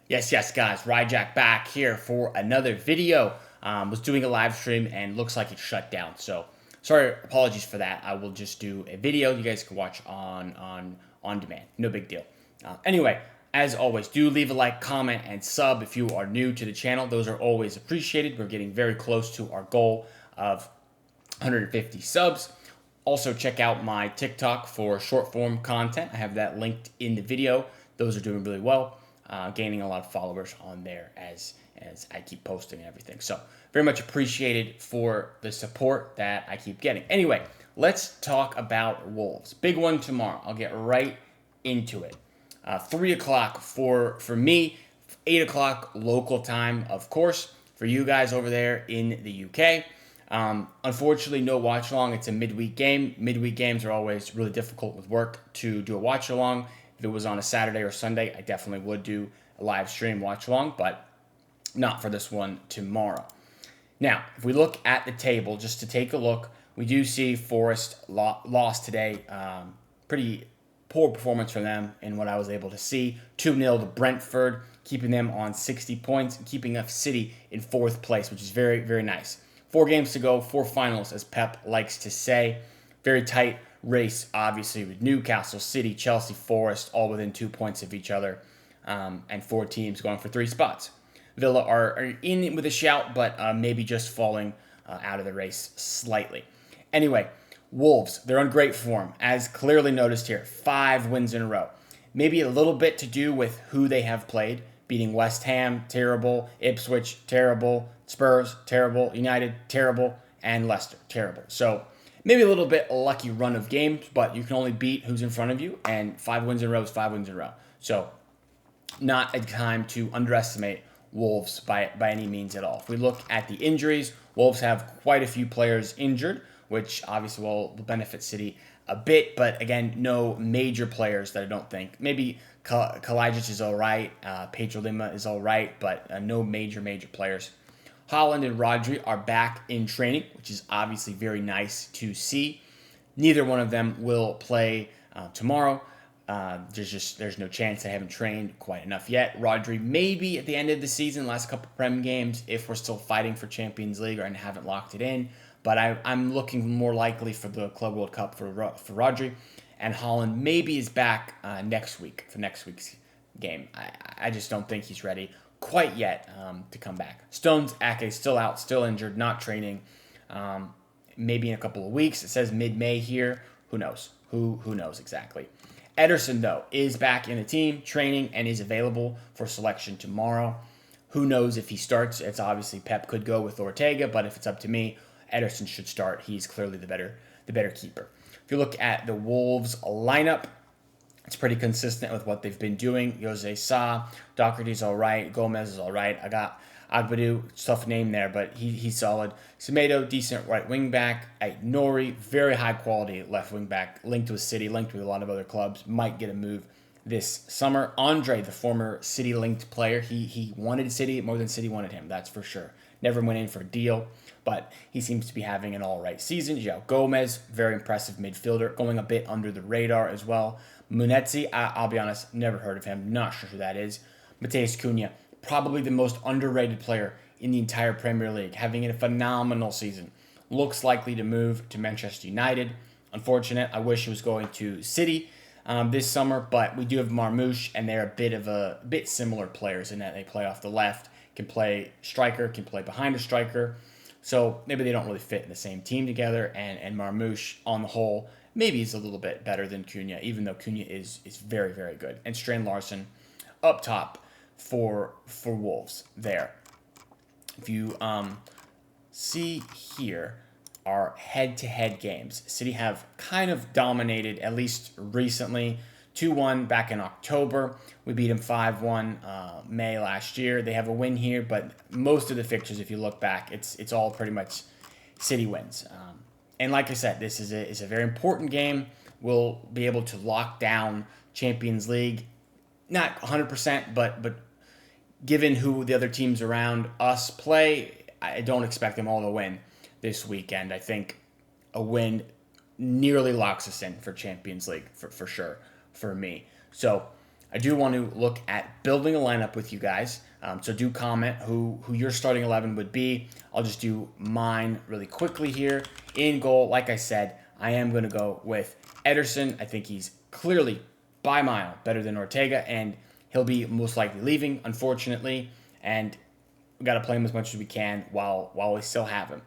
Yes, guys. Ryjack back here for another video. Was doing a live stream and looks like it shut down. So sorry, apologies for that. I will just do a video you guys can watch on demand. No big deal. Anyway, as always, do leave a like, comment, and sub if you are new to the channel. Those are always appreciated. We're getting very close to our goal of 150 subs. Also, check out my TikTok for short form content. I have that linked in the video. Those are doing really well. Gaining a lot of followers on there as I keep posting and everything. So very much appreciated for the support that I keep getting. Anyway, let's talk about Wolves. Big one tomorrow. I'll get right into it. 3 o'clock for me, 8 o'clock local time, of course, for you guys over there in the UK. Unfortunately, no watch along. It's a midweek game. Midweek games are always really difficult with work to do a watch along. If it was on a Saturday or Sunday, I definitely would do a live stream watch along, but not for this one tomorrow. Now, if we look at the table, just to take a look, we do see Forest lost today. Pretty poor performance from them in what I was able to see. 2-0 to Brentford, keeping them on 60 points and keeping up City in 4th place, which is very, very nice. 4 games to go, 4 finals, as Pep likes to say. Very tight race, obviously, with Newcastle, City, Chelsea, Forest, all within 2 points of each other, and 4 teams going for 3 spots. Villa are in with a shout, but maybe just falling out of the race slightly. Anyway, Wolves, they're on great form, as clearly noticed here. 5 wins in a row. Maybe a little bit to do with who they have played. Beating West Ham, terrible. Ipswich, terrible. Spurs, terrible. United, terrible. And Leicester, terrible. So maybe a little bit a lucky run of games, but you can only beat who's in front of you, and 5 wins in a row is 5 wins in a row. So not a time to underestimate Wolves by any means at all. If we look at the injuries, Wolves have quite a few players injured, which obviously will benefit City a bit, but again, no major players that I don't think. Maybe Kalajic is all right, Pedro Lima is all right, but no major players. Haaland and Rodri are back in training, which is obviously very nice to see. Neither one of them will play tomorrow. There's no chance. They haven't trained quite enough yet. Rodri maybe at the end of the season, last couple Prem games, if we're still fighting for Champions League and haven't locked it in. But I'm looking more likely for the Club World Cup for Rodri. And Haaland maybe is back next week for next week's game. I just don't think he's ready quite yet to come back. Stones Ake still out, still injured, not training. Maybe in a couple of weeks. It says mid-May here. Who knows? Who knows exactly? Ederson, though, is back in the team, training, and is available for selection tomorrow. Who knows if he starts? It's obviously Pep could go with Ortega, but if it's up to me, Ederson should start. He's clearly the better keeper. If you look at the Wolves lineup, it's pretty consistent with what they've been doing. Jose Sa, Doherty's all right. Gomez is all right. I got Agbadu, tough name there, but he's solid. Semedo, decent right wing back. Nori, very high quality left wing back. Linked with City, linked with a lot of other clubs. Might get a move this summer. Andre, the former City linked player, he wanted City more than City wanted him. That's for sure. Never went in for a deal, but he seems to be having an all right season. João Gomez, very impressive midfielder, going a bit under the radar as well. Munetzi, I'll be honest, never heard of him. Not sure who that is. Mateus Cunha, probably the most underrated player in the entire Premier League, having a phenomenal season. Looks likely to move to Manchester United. Unfortunate. I wish he was going to City this summer, but we do have Marmoush, and they're a bit similar players in that they play off the left, can play striker, can play behind a striker. So maybe they don't really fit in the same team together, and Marmoush, on the whole, maybe he's a little bit better than Cunha, even though Cunha is very, very good. And Strand Larson up top for Wolves there. If you see here, our head-to-head games. City have kind of dominated, at least recently. 2-1 back in October. We beat them 5-1 May last year. They have a win here, but most of the fixtures, if you look back, it's all pretty much City wins. And like I said, this is a very important game. We'll be able to lock down Champions League. Not 100%, but given who the other teams around us play, I don't expect them all to win this weekend. I think a win nearly locks us in for Champions League for sure for me. So I do want to look at building a lineup with you guys. So do comment who your starting 11 would be. I'll just do mine really quickly here. In goal, like I said, I am going to go with Ederson. I think he's clearly by mile better than Ortega, and he'll be most likely leaving, unfortunately. And we got to play him as much as we can while we still have him.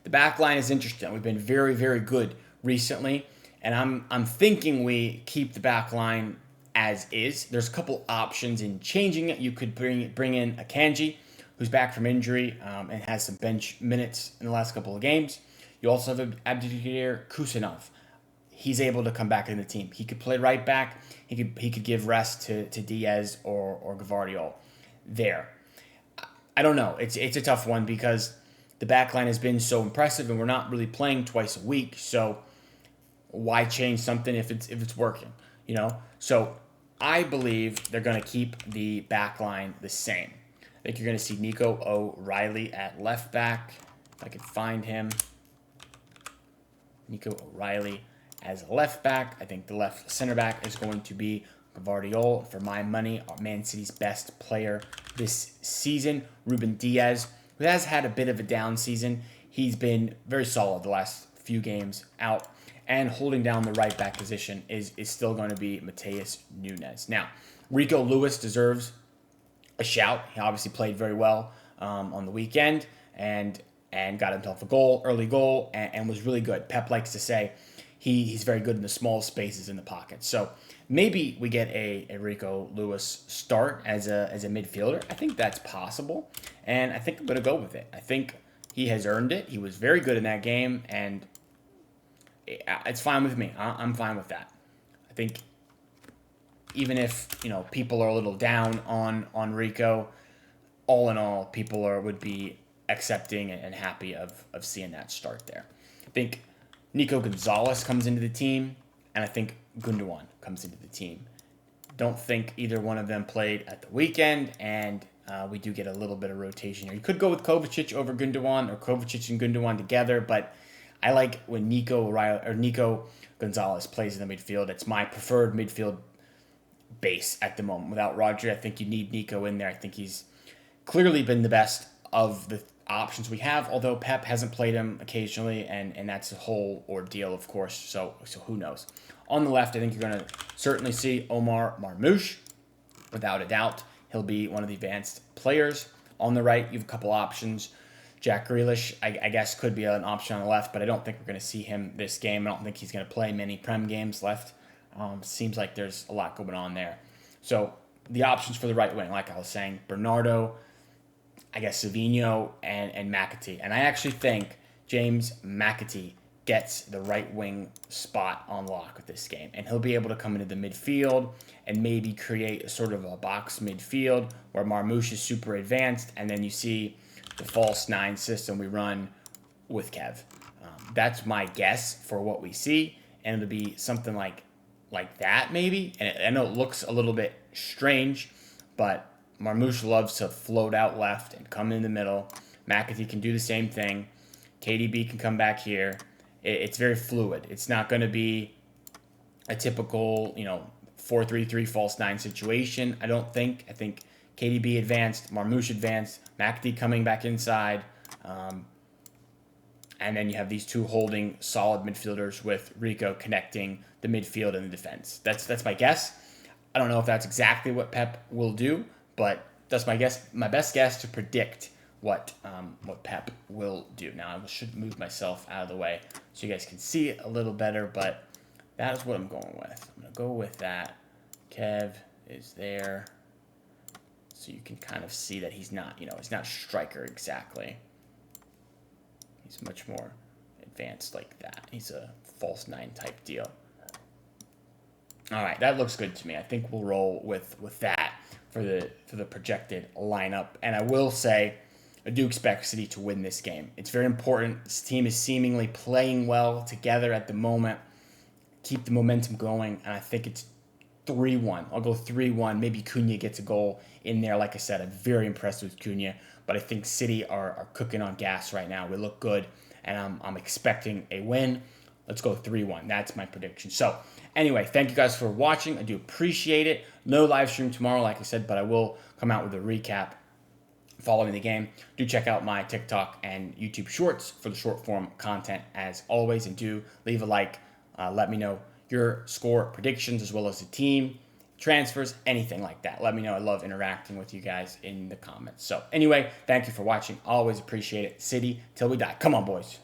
The back line is interesting. We've been very, very good recently, and I'm thinking we keep the back line as is. There's a couple options in changing it. You could bring in Akanji, who's back from injury and has some bench minutes in the last couple of games. You also have Abdulkadir Kusanov. He's able to come back in the team. He could play right back. He could give rest to Diaz or Gvardiol there. I don't know. It's a tough one because the back line has been so impressive, and we're not really playing twice a week. So why change something if it's working? You know. So I believe they're going to keep the back line the same. I think you're going to see Nico O'Reilly at left back. If I could find him. Nico O'Reilly as a left back. I think the left center back is going to be Gvardiol. For my money, Man City's best player this season. Ruben Diaz, who has had a bit of a down season. He's been very solid the last few games out. And holding down the right back position is still going to be Mateus Nunes. Now, Rico Lewis deserves a shout. He obviously played very well on the weekend and got himself a early goal, and was really good. Pep likes to say he's very good in the small spaces in the pocket. So maybe we get a Rico Lewis start as a midfielder. I think that's possible, and I think I'm going to go with it. I think he has earned it. He was very good in that game, and it's fine with me. I'm fine with that. I think even if people are a little down on Rico, all in all, people would be accepting and happy of seeing that start there. I think Nico Gonzalez comes into the team, and I think Gundogan comes into the team. Don't think either one of them played at the weekend, and we do get a little bit of rotation here. You could go with Kovacic over Gundogan, or Kovacic and Gundogan together, but I like when Nico Gonzalez plays in the midfield. It's my preferred midfield base at the moment. Without Roger, I think you need Nico in there. I think he's clearly been the best of the options we have, although Pep hasn't played him occasionally, and that's a whole ordeal, of course, so who knows. On the left, I think you're going to certainly see Omar Marmoush. Without a doubt, he'll be one of the advanced players. On the right, you have a couple options. Jack Grealish, I guess, could be an option on the left, but I don't think we're going to see him this game. I don't think he's going to play many Prem games left. Seems like there's a lot going on there. So the options for the right wing, like I was saying, Bernardo, I guess Savinho, and McAtee. And I actually think James McAtee gets the right wing spot on lock with this game. And he'll be able to come into the midfield and maybe create a sort of a box midfield where Marmoush is super advanced, and then you see the false nine system we run with Kev. That's my guess for what we see, and it'll be something like that maybe. And I know it looks a little bit strange, but Marmoush loves to float out left and come in the middle. McAtee can do the same thing. KDB can come back here. It's very fluid. It's not going to be a typical 4-3-3 false nine situation, I don't think. I think KDB advanced, Marmoush advanced, McAtee coming back inside, and then you have these two holding solid midfielders with Rico connecting the midfield and the defense. That's my guess. I don't know if that's exactly what Pep will do, but that's my guess. My best guess to predict what Pep will do. Now I should move myself out of the way so you guys can see it a little better, but that is what I'm going with. I'm gonna go with that. Kev is there. So you can kind of see that he's not striker exactly. He's much more advanced like that. He's a false nine type deal. All right, that looks good to me. I think we'll roll with that for the projected lineup. And I will say, I do expect City to win this game. It's very important. This team is seemingly playing well together at the moment. Keep the momentum going, and I think it's 3-1. I'll go 3-1. Maybe Cunha gets a goal in there. Like I said, I'm very impressed with Cunha, but I think City are cooking on gas right now. We look good, and I'm expecting a win. Let's go 3-1. That's my prediction. So anyway, thank you guys for watching. I do appreciate it. No live stream tomorrow, like I said, but I will come out with a recap following the game. Do check out my TikTok and YouTube shorts for the short form content as always, and do leave a like. Let me know your score predictions as well as the team transfers, anything like that. Let me know. I love interacting with you guys in the comments. So anyway, thank you for watching. Always appreciate it. City till we die. Come on, boys.